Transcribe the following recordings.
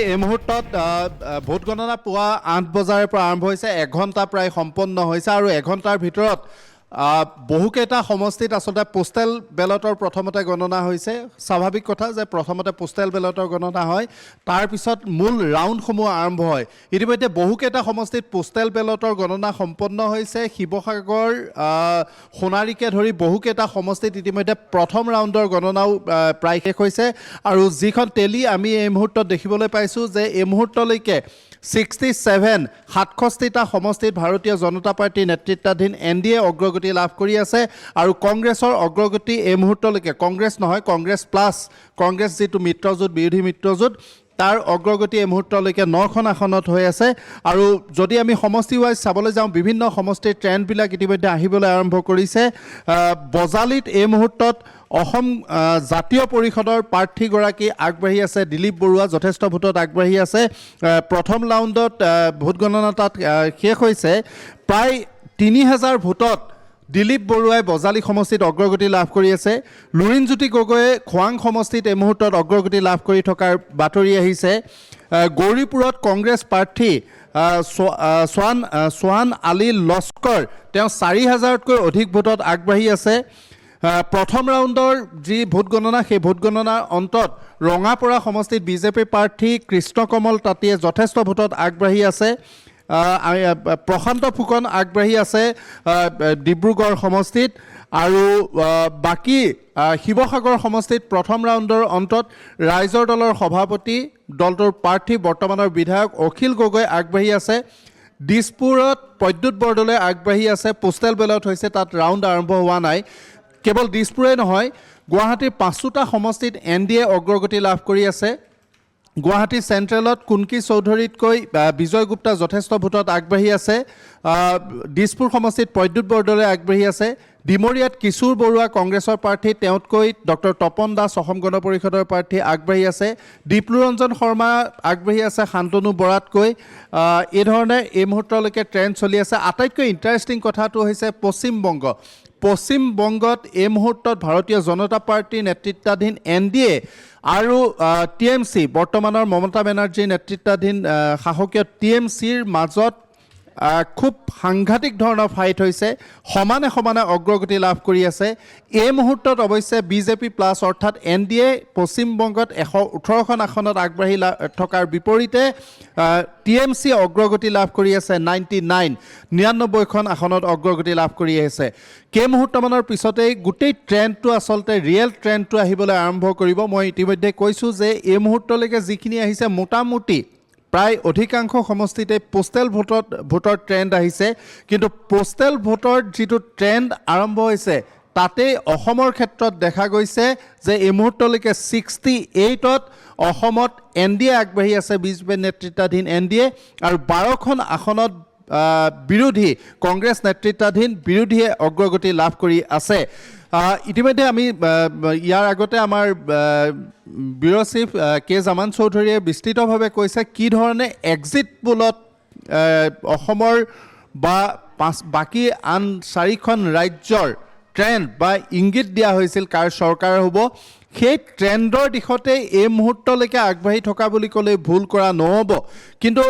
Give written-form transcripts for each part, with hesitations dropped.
এই মুহূৰ্তত ভোট গণনা পুৱা 8 বজাৰ পৰা আৰম্ভ হৈছে, 1 ঘণ্টা প্ৰায় সম্পন্ন হৈছে আৰু 1 ঘণ্টাৰ ভিতৰত বহুকেইটা সমষ্টিত আচলতে পোষ্টেল বেলটৰ প্ৰথমতে গণনা হৈছে। স্বাভাৱিক কথা যে প্ৰথমতে পোষ্টেল বেলটৰ গণনা হয়, তাৰপিছত মূল ৰাউণ্ডসমূহ আৰম্ভ হয়। ইতিমধ্যে বহুকেইটা সমষ্টিত পোষ্টেল বেলটৰ গণনা সম্পন্ন হৈছে। শিৱসাগৰ, সোণাৰীকে ধৰি বহুকেইটা সমষ্টিত ইতিমধ্যে প্ৰথম ৰাউণ্ডৰ গণনাও প্ৰায় শেষ হৈছে আৰু যিখন টেলি আমি এই মুহূৰ্তত দেখিবলৈ পাইছোঁ যে এই মুহূৰ্তলৈকে 67টা সমষ্টিত ভাৰতীয় জনতা পাৰ্টীৰ নেতৃত্বাধীন NDA অগ্ৰগতি লাভ কৰি আছে আৰু কংগ্ৰেছৰ অগ্ৰগতি এই মুহূৰ্তলৈকে, কংগ্ৰেছ নহয়, কংগ্ৰেছ প্লাছ কংগ্ৰেছ যিটো মিত্ৰজোঁট, বিৰোধী মিত্ৰজোঁট, তাৰ অগ্ৰগতি এই মুহূৰ্তলৈকে 9খন আসনত হৈ আছে। আৰু যদি আমি সমষ্টি ৱাইজ চাবলৈ যাওঁ, বিভিন্ন সমষ্টিৰ ট্ৰেণ্ডবিলাক ইতিমধ্যে আহিবলৈ আৰম্ভ কৰিছে। বজালীত এই মুহূৰ্তত অসম জাতীয় পৰিষদৰ প্ৰাৰ্থীগৰাকী আগবাঢ়ি আছে, দিলীপ বৰুৱা যথেষ্ট ভোটত আগবাঢ়ি আছে। প্ৰথম ৰাউণ্ডত ভোট গণনা তাত শেষ হৈছে, প্ৰায় 3000 ভোটত দিলীপ বৰুৱাই বজালী সমষ্টিত অগ্ৰগতি লাভ কৰি আছে। লুৰিণজ্যোতি গগৈয়ে খোৱাং সমষ্টিত এই মুহূৰ্তত অগ্ৰগতি লাভ কৰি থকাৰ বাতৰি আহিছে। গৌৰীপুৰত কংগ্ৰেছ প্ৰাৰ্থী সোৱান আলী লস্কৰ, তেওঁ 4000তকৈ অধিক ভোটত আগবাঢ়ি আছে। প্ৰথম ৰাউণ্ডৰ যি ভোট গণনা, সেই ভোট গণনাৰ অন্তত ৰঙাপৰা সমষ্টিত বিজেপি প্ৰাৰ্থী কৃষ্ণকমল তাঁতীয়ে যথেষ্ট ভোটত আগবাঢ়ি আছে। প্ৰশান্ত ফুকন আগবাঢ়ি আছে ডিব্ৰুগড় সমষ্টিত আৰু বাকী শিৱসাগৰ সমষ্টিত প্ৰথম ৰাউণ্ডৰ অন্তত ৰাইজৰ দলৰ সভাপতি, দলটোৰ প্ৰাৰ্থী বৰ্তমানৰ বিধায়ক অখিল গগৈ আগবাঢ়ি আছে। দিছপুৰত প্ৰদ্যুৎ বৰদলৈ আগবাঢ়ি আছে। পোষ্টেল বেলট হৈছে, তাত ৰাউণ্ড আৰম্ভ হোৱা নাই। কেৱল দিছপুৰেই নহয়, গুৱাহাটীৰ 5টা সমষ্টিত NDA অগ্ৰগতি লাভ কৰি আছে। গুৱাহাটী চেণ্ট্ৰেলত কুনকী চৌধুৰীতকৈ বিজয় গুপ্তা যথেষ্ট ভোটত আগবাঢ়ি আছে। দিছপুৰ সমষ্টিত প্ৰদ্যুৎ বৰদলৈ আগবাঢ়ি আছে। ডিমৰীয়াত কিশোৰ বৰুৱা কংগ্ৰেছৰ প্ৰাৰ্থী, তেওঁতকৈ ডক্টৰ তপন দাস অসম গণ পৰিষদৰ প্ৰাৰ্থী আগবাঢ়ি আছে। দীপলুৰঞ্জন শৰ্মা আগবাঢ়ি আছে শান্তনু বৰাতকৈ। এইধৰণে এই মুহূৰ্তলৈকে ট্ৰেণ্ড চলি আছে। আটাইতকৈ ইণ্টাৰেষ্টিং কথাটো হৈছে পশ্চিমবংগত এই মুহূৰ্তত ভাৰতীয় জনতা পাৰ্টীৰ নেতৃত্বাধীন NDA আৰু TMC, বৰ্তমানৰ মমতা বেনাৰ্জীৰ নেতৃত্বাধীন শাসকীয় TMCৰ মাজত খুব সাংঘাতিক ধৰণৰ ফাইট হৈছে, সমানে সমানে অগ্ৰগতি লাভ কৰি আছে। এই মুহূৰ্তত অৱশ্যে বিজেপি প্লাছ অৰ্থাৎ NDA পশ্চিমবংগত 118খন আসনত আগবাঢ়ি থকাৰ বিপৰীতে TMC অগ্ৰগতি লাভ কৰি আছে 99খন আসনত অগ্ৰগতি লাভ কৰি আহিছে। কেই মুহূৰ্তমানৰ পিছতেই গোটেই ট্ৰেণ্ডটো, আচলতে ৰিয়েল ট্ৰেণ্ডটো আহিবলৈ আৰম্ভ কৰিব। মই ইতিমধ্যে কৈছোঁ যে এই মুহূৰ্তলৈকে যিখিনি আহিছে, মোটামুটি প্ৰায় অধিকাংশ সমষ্টিতে পোষ্টেল ভোটৰ ট্ৰেণ্ড আহিছে। কিন্তু পোষ্টেল ভোটৰ যিটো ট্ৰেণ্ড আৰম্ভ হৈছে, তাতেই অসমৰ ক্ষেত্ৰত দেখা গৈছে যে এই মুহূৰ্তলৈকে 68ত অসমত NDA আগবাঢ়ি আছে, বিজেপি নেতৃত্বাধীন NDA, আৰু 12খন আসনত বিৰোধী, কংগ্ৰেছ নেতৃত্বাধীন বিৰোধীয়ে অগ্ৰগতি লাভ কৰি আছে। ইতিমধ্যে আমি ইয়াৰ আগতে আমাৰ ব্যুৰ' চিফ কে জামান চৌধুৰীয়ে বিস্তৃতভাৱে কৈছে কি ধৰণে এক্সিট পোলত অসমৰ বা বাকী আন 4খন ৰাজ্যৰ ট্ৰেণ্ড বা ইংগিত দিয়া হৈছিল কাৰ চৰকাৰ হ'ব। সেই ট্ৰেণ্ডৰ দিশতে এই মুহূৰ্তলৈকে আগবাঢ়ি থকা বুলি ক'লে ভুল কৰা নহ'ব। কিন্তু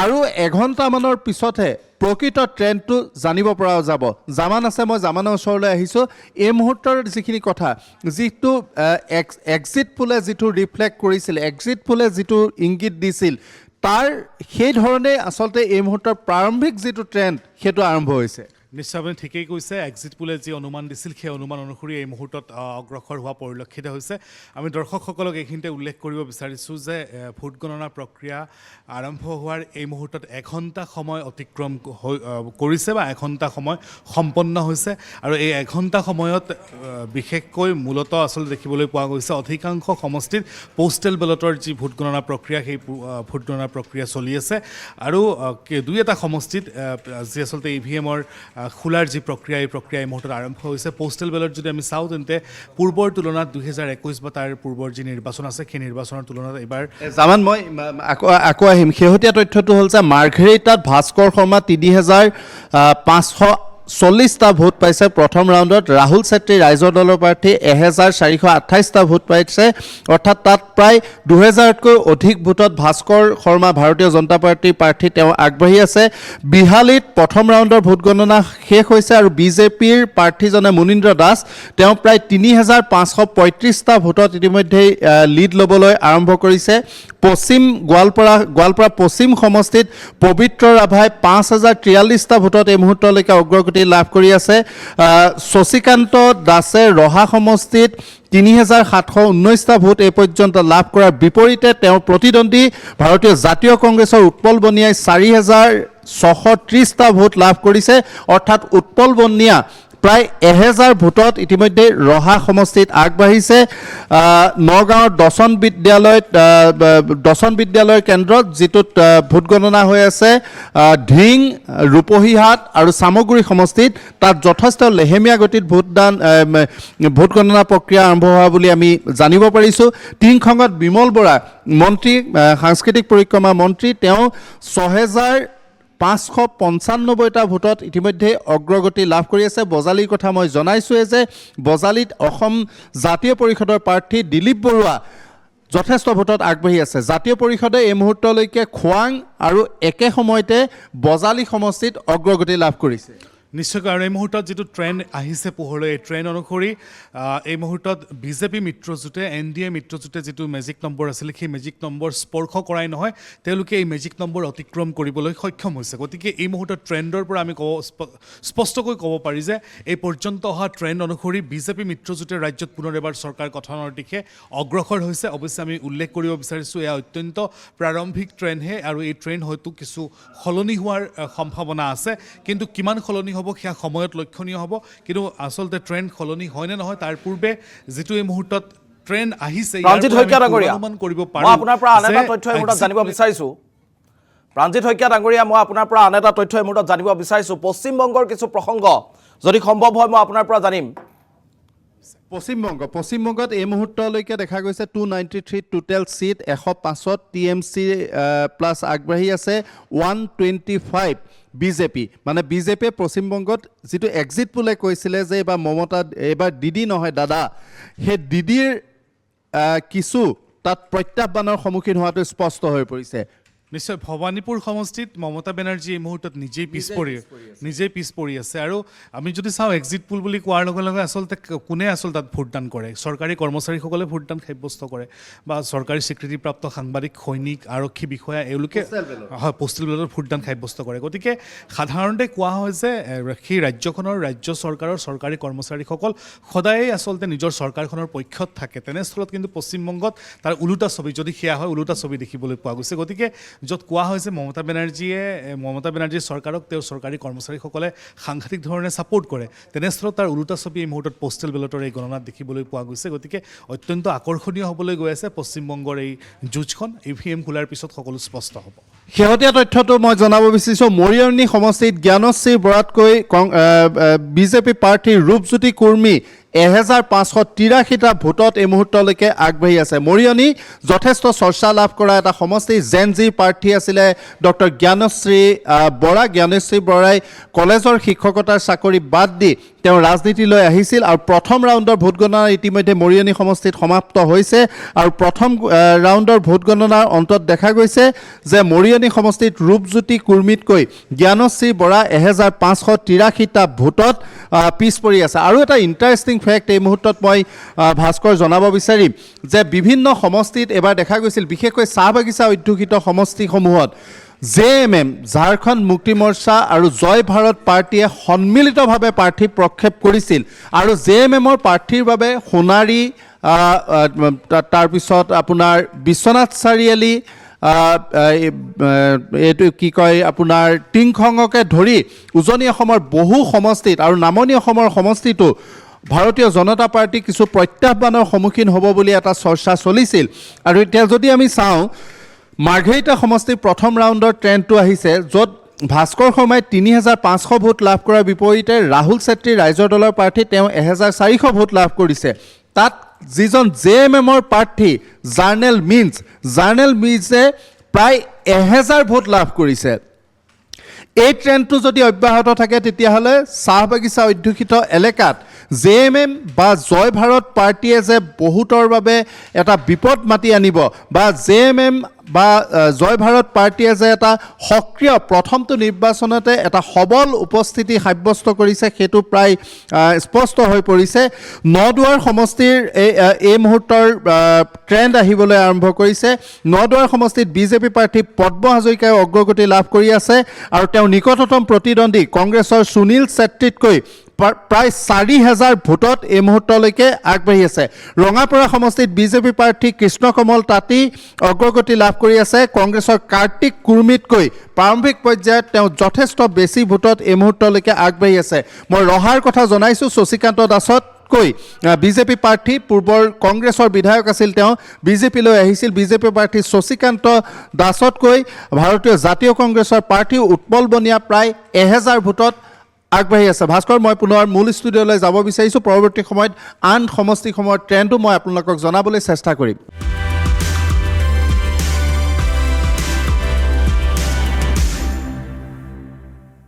আৰু 1 ঘণ্টামানৰ পিছতহে প্ৰকৃত ট্ৰেণ্ডটো জানিব পৰা যাব। জামান আছে, মই জামানৰ ওচৰলৈ আহিছোঁ। এই মুহূৰ্তৰ যিখিনি কথা, যিটো এক্সিট পোলে যিটো ৰিফ্লেক্ট কৰিছিল, এক্সিট পোলে যিটো ইংগিত দিছিল, তাৰ সেই ধৰণেই আচলতে এই মুহূৰ্তৰ প্ৰাৰম্ভিক যিটো ট্ৰেণ্ড, সেইটো আৰম্ভ হৈছে। নিশ্চয় আপুনি ঠিকেই কৈছে। এক্সিট পোলে যি অনুমান দিছিল, সেই অনুমান অনুসৰি এই মুহূৰ্তত অগ্ৰসৰ হোৱা পৰিলক্ষিত হৈছে। আমি দৰ্শকসকলক এইখিনিতে উল্লেখ কৰিব বিচাৰিছোঁ যে ভোট গণনা প্ৰক্ৰিয়া আৰম্ভ হোৱাৰ এই মুহূৰ্তত 1 ঘণ্টা সময় অতিক্ৰম কৰিছে বা 1 ঘণ্টা সময় সম্পন্ন হৈছে। আৰু এই 1 ঘণ্টা সময়ত বিশেষকৈ মূলতঃ আচলতে দেখিবলৈ পোৱা গৈছে অধিকাংশ সমষ্টিত পোষ্টেল বেলটৰ যি ভোট গণনা প্ৰক্ৰিয়া, সেই ভোট গণনা প্ৰক্ৰিয়া চলি আছে। আৰু 2-এটা সমষ্টিত যি আচলতে EVMৰ খোলাৰ যি প্ৰক্ৰিয়া, এই প্ৰক্ৰিয়া এই মুহূৰ্তত আৰম্ভ হৈছে। পোষ্টেল বেলট যদি আমি চাওঁ, তেন্তে পূৰ্বৰ তুলনাত 2021 বা তাৰ পূৰ্বৰ যি নিৰ্বাচন আছে, সেই নিৰ্বাচনৰ তুলনাত এইবাৰ জামান, মই আকৌ আহিম। শেহতীয়া তথ্যটো হ'ল যে মাৰ্ঘেৰিটাত ভাস্কৰ শৰ্মা 3500 1440টা ভোট পাইছে প্ৰথম ৰাউণ্ডত ৰাহুল চেত্ৰী ৰাইজৰ দলৰ প্ৰাৰ্থী 1428টা ভোট পাইছে অৰ্থাৎ তাত প্ৰায় 2000তকৈ অধিক ভোটত ভাস্কৰ শৰ্মা ভাৰতীয় জনতা পাৰ্টিৰ প্ৰাৰ্থী তেওঁ আগবাঢ়ি আছে বিহালীত প্ৰথম ৰাউণ্ডৰ ভোট গণনা শেষ হৈছে আৰু বিজেপিৰ প্ৰাৰ্থীজনে মুনীন্দ্ৰ দাস তেওঁ প্ৰায় 3535টা ভোটত ইতিমধ্যে লিড ল'বলৈ আৰম্ভ কৰিছে পশ্চিম গোৱালপাৰা পশ্চিম সমষ্টিত পবিত্ৰ ৰাভাই 5043টা ভোটত এই মুহূৰ্তলৈকে অগ্ৰগতি লাভ কৰি আছে শশীকান্ত দাসে ৰহা সমষ্টিত 3719টা ভোট এই পৰ্যন্ত লাভ কৰাৰ বিপৰীতে তেওঁৰ প্ৰতিদ্বন্দ্বী ভাৰতীয় জাতীয় কংগ্ৰেছৰ উৎপল বনিয়াই 4630টা ভোট লাভ কৰিছে অৰ্থাৎ উৎপল বনিয়া প্ৰায় 1000 ভোটত ইতিমধ্যে ৰহা সমষ্টিত আগবাঢ়িছে নগাঁৱৰ দশন বিদ্যালয় কেন্দ্ৰত যিটোত ভোট গণনা হৈ আছে ঢিং ৰূপহীহাট আৰু সামগ্ৰী সমষ্টিত তাত যথেষ্ট লেহেমীয়া গতিত ভোট গণনা প্ৰক্ৰিয়া আৰম্ভ হোৱা বুলি আমি জানিব পাৰিছোঁ টিংখঙত বিমল বৰা মন্ত্ৰী সাংস্কৃতিক পৰিক্ৰমা মন্ত্ৰী তেওঁ 6595টা ভোটত ইতিমধ্যে অগ্ৰগতি লাভ কৰি আছে বজালীৰ কথা মই জনাইছোঁৱে যে বজালীত অসম জাতীয় পৰিষদৰ প্ৰাৰ্থী দিলীপ বৰুৱা যথেষ্ট ভোটত আগবাঢ়ি আছে জাতীয় পৰিষদে এই মুহূৰ্তলৈকে খোৱাং আৰু একে সময়তে বজালী সমষ্টিত অগ্ৰগতি লাভ কৰিছে নিশ্চয়কৈ আৰু এই মুহূৰ্তত যিটো ট্ৰেণ্ড আহিছে পোহৰলৈ এই ট্ৰেণ্ড অনুসৰি এই মুহূৰ্তত বিজেপি মিত্ৰজোঁটে NDA মিত্ৰজোঁটে যিটো মেজিক নম্বৰ আছিল সেই মেজিক নম্বৰ স্পৰ্শ কৰাই নহয় তেওঁলোকে এই মেজিক নম্বৰ অতিক্ৰম কৰিবলৈ সক্ষম হৈছে গতিকে এই মুহূৰ্তত ট্ৰেণ্ডৰ পৰা আমি স্পষ্টকৈ ক'ব পাৰি যে এই পৰ্যন্ত অহা ট্ৰেণ্ড অনুসৰি বিজেপি মিত্ৰজোঁটে ৰাজ্যত পুনৰ এবাৰ চৰকাৰ গঠনৰ দিশে অগ্ৰসৰ হৈছে অৱশ্যে আমি উল্লেখ কৰিব বিচাৰিছোঁ এয়া অত্যন্ত প্ৰাৰম্ভিক ট্ৰেণ্ডহে আৰু এই ট্ৰেণ্ড হয়তো কিছু সলনি হোৱাৰ সম্ভাৱনা আছে কিন্তু কিমান সলনি হ'ব সেয়া সময়ত লক্ষণীয় হ'ব কিন্তু আচলতে ট্ৰেণ্ড সলনি হয় নে নহয় তাৰ পূৰ্বে যিটো এই মুহূৰ্তত ট্ৰেণ্ড আহিছে অনুমান কৰিব পাৰোঁ আপোনাৰ পৰা আন এটা তথ্য এই মুহূৰ্তত জানিব বিচাৰিছোঁ প্ৰাঞ্জিত শইকীয়া ডাঙৰীয়া মই আপোনাৰ পৰা আন এটা তথ্য এই মুহূৰ্তত জানিব বিচাৰিছোঁ পশ্চিমবংগৰ কিছু প্ৰসংগ যদি সম্ভৱ হয় মই আপোনাৰ পৰা জানিম পশ্চিমবংগত এই মুহূৰ্তলৈকে দেখা গৈছে 293 টোটেল সিট 105ত TMC প্লাছ আগবাঢ়ি আছে 125 বিজেপি মানে বিজেপিয়ে পশ্চিমবংগত যিটো এক্সিট পোলে কৈছিলে যে এইবাৰ মমতা এইবাৰ দিদি নহয় দাদা সেই দিদিৰ কিছু তাত প্ৰত্যাহ্বানৰ সন্মুখীন হোৱাটো স্পষ্ট হৈ পৰিছে নিশ্চয় ভৱানীপুৰ সমষ্টিত মমতা বেনাৰ্জী এই মুহূৰ্তত নিজেই পিছ পৰি আছে আৰু আমি যদি চাওঁ এক্সিট পুল বুলি কোৱাৰ লগে লগে আচলতে কোনে তাত ভোটদান কৰে চৰকাৰী কৰ্মচাৰীসকলে ভোটদান সাব্যস্ত কৰে বা চৰকাৰী স্বীকৃতিপ্ৰাপ্ত সাংবাদিক সৈনিক আৰক্ষী বিষয়া এওঁলোকে হয় পোষ্টেল বেলটত ভোটদান সাব্যস্ত কৰে গতিকে সাধাৰণতে কোৱা হয় যে সেই ৰাজ্যখনৰ ৰাজ্য চৰকাৰৰ চৰকাৰী কৰ্মচাৰীসকল সদায়েই আচলতে নিজৰ চৰকাৰখনৰ পক্ষত থাকে তেনেস্থলত কিন্তু পশ্চিমবংগত তাৰ ওলোটা ছবি যদি সেয়া হয় ওলোটা ছবি দেখিবলৈ পোৱা গৈছে গতিকে য'ত কোৱা হৈছে মমতা বেনাৰ্জীৰ চৰকাৰক তেওঁৰ চৰকাৰী কৰ্মচাৰীসকলে সাংঘাতিক ধৰণে ছাপোৰ্ট কৰে তেনেস্থলত তাৰ ওলোটা ছবি এই মুহূৰ্তত পোষ্টেল বেলটৰ এই গণনাত দেখিবলৈ পোৱা গৈছে গতিকে অত্যন্ত আকৰ্ষণীয় হ'বলৈ গৈ আছে পশ্চিমবংগৰ এই যুঁজখন EVM খোলাৰ পিছত সকলো স্পষ্ট হ'ব শেহতীয়া তথ্যটো মই জনাব বিচাৰিছোঁ মৰিয়নি সমষ্টিত জ্ঞানশ্ৰী বৰাতকৈ বিজেপি প্ৰাৰ্থী ৰূপজ্যোতি কুৰ্মী 1583টা ভোটত এই মুহূৰ্তলৈকে আগবাঢ়ি আছে মৰিয়নি যথেষ্ট চৰ্চা লাভ কৰা এটা সমষ্টি জেনজিৰ প্ৰাৰ্থী আছিলে ডক্টৰ জ্ঞানশ্ৰী বৰাই কলেজৰ শিক্ষকতাৰ চাকৰি বাদ দি তেওঁ ৰাজনীতিলৈ আহিছিল আৰু প্ৰথম ৰাউণ্ডৰ ভোট গণনা ইতিমধ্যে মৰিয়নি সমষ্টিত সমাপ্ত হৈছে আৰু প্ৰথম ৰাউণ্ডৰ ভোট গণনাৰ অন্তত দেখা গৈছে যে মৰিয়নি সমষ্টিত ৰূপজ্যোতি কুৰ্মীতকৈ জ্ঞানশ্ৰী বৰা 1583টা ভোটত পিছ পৰি আছে আৰু এটা ইণ্টাৰেষ্টিং ফেক্ট এই মুহূৰ্তত মই ভাস্কৰ জনাব বিচাৰিম যে বিভিন্ন সমষ্টিত এবাৰ দেখা গৈছিল বিশেষকৈ চাহ বাগিচা অধ্যুষিত সমষ্টিসমূহত JMM ঝাৰখণ্ড মুক্তি মৰ্চা আৰু জয় ভাৰত পাৰ্টীয়ে সন্মিলিতভাৱে প্ৰাৰ্থী প্ৰক্ষেপ কৰিছিল আৰু JMMৰ প্ৰাৰ্থীৰ বাবে সোণাৰী তাৰপিছত আপোনাৰ বিশ্বনাথ চাৰিআলি এইটো কি কয় আপোনাৰ টিংখঙকে ধৰি উজনি অসমৰ বহু সমষ্টিত আৰু নামনি অসমৰ সমষ্টিটো ভাৰতীয় জনতা পাৰ্টি কিছু প্ৰত্যাহ্বানৰ সন্মুখীন হ'ব বুলি এটা চৰ্চা চলিছিল আৰু এতিয়া যদি আমি চাওঁ মাৰ্ঘেৰিটা সমষ্টিৰ প্ৰথম ৰাউণ্ডৰ ট্ৰেণ্ডটো আহিছে য'ত ভাস্কৰ শৰ্মাই 3500 ভোট লাভ কৰাৰ বিপৰীতে ৰাহুল চেত্ৰী ৰাইজৰ দলৰ প্ৰাৰ্থী তেওঁ 1400 ভোট লাভ কৰিছে তাত যিজন JMMৰ প্ৰাৰ্থী জাৰ্নেল মিন্সে প্ৰায় 1000 ভোট লাভ কৰিছে এই ট্ৰেণ্ডটো যদি অব্যাহত থাকে তেতিয়াহ'লে চাহ বাগিচা অধ্যুষিত এলেকাত JMM বা জয় ভাৰত পাৰ্টীয়ে যে বহুতৰ বাবে এটা বিপদ মাতি আনিব বা JMM বা জয় ভাৰত পাৰ্টীয়ে যে এটা সক্ৰিয় প্ৰথমটো নিৰ্বাচনতে এটা সবল উপস্থিতি সাব্যস্ত কৰিছে সেইটো প্ৰায় স্পষ্ট হৈ পৰিছে নদুৱাৰ সমষ্টিৰ এই মুহূৰ্তৰ ট্ৰেণ্ড আহিবলৈ আৰম্ভ কৰিছে নদুৱাৰ সমষ্টিত বিজেপি প্ৰাৰ্থী পদ্ম হাজৰিকাই অগ্ৰগতি লাভ কৰি আছে আৰু তেওঁ নিকটতম প্ৰতিদ্বন্দ্বী কংগ্ৰেছৰ সুনীল ছেত্ৰীতকৈ প্ৰায় 4,000 ভোটত এই মুহূৰ্তলৈকে আগবাঢ়ি আছে ৰঙাপাৰা সমষ্টিত বিজেপি প্ৰাৰ্থী কৃষ্ণ কমল তাঁতী অগ্ৰগতি লাভ কৰি আছে কংগ্ৰেছৰ কাৰ্তিক কুৰ্মিতকৈ প্ৰাৰম্ভিক পৰ্যায়ত তেওঁ যথেষ্ট বেছি ভোটত এই মুহূৰ্তলৈকে আগবাঢ়ি আছে মই ৰহাৰ কথা জনাইছোঁ শশীকান্ত দাসত বিজেপি প্ৰাৰ্থী পূৰ্বৰ কংগ্ৰেছৰ বিধায়ক আছিল তেওঁ বিজেপিলৈ আহিছিল বিজেপি প্ৰাৰ্থী শশীকান্ত দাসতকৈ ভাৰতীয় জাতীয় কংগ্ৰেছৰ প্ৰাৰ্থী উৎপল বনিয়া প্ৰায় 1000 ভোটত আগবাঢ়ি আছে ভাস্কৰ মই পুনৰ মূল ষ্টুডিঅ'লৈ যাব বিচাৰিছোঁ পৰৱৰ্তী সময়ত আন সমষ্টিসমূহৰ ট্ৰেণ্ডটো মই আপোনালোকক জনাবলৈ চেষ্টা কৰিম